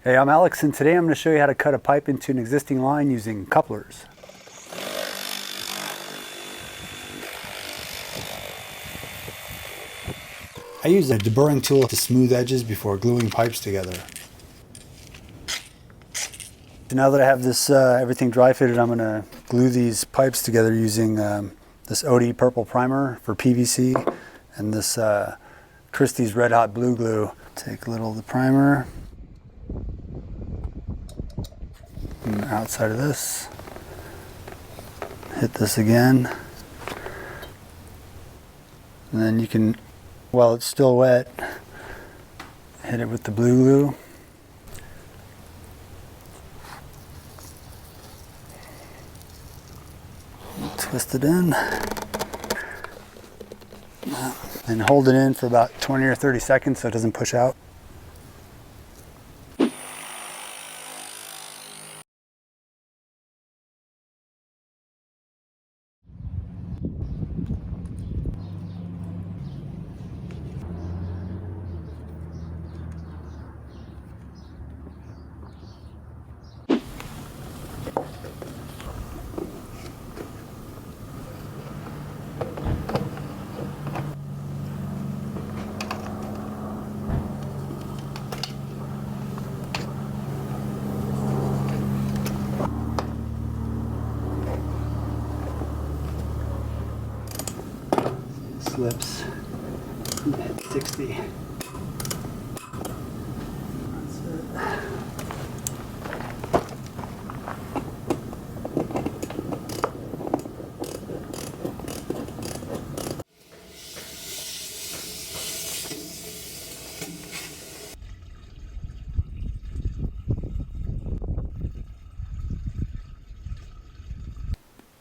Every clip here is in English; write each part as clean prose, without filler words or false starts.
Hey, I'm Alex, and today I'm going to show you how to cut a pipe into an existing line using couplers. I use a deburring tool to smooth edges before gluing pipes together. So now that I have this everything dry fitted, I'm going to glue these pipes together using this OD purple primer for PVC and this Christie's red hot blue glue. Take a little of the primer. And outside of this, hit this again, and then you can, while it's still wet, hit it with the blue glue. Twist it in and hold it in for about 20 or 30 seconds so it doesn't push out. Slips, hit 60. That's it.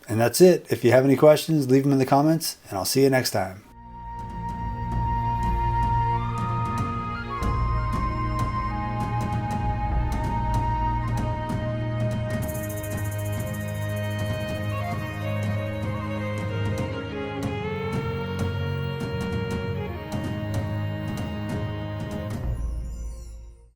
And that's it. If you have any questions, leave them in the comments, and I'll see you next time.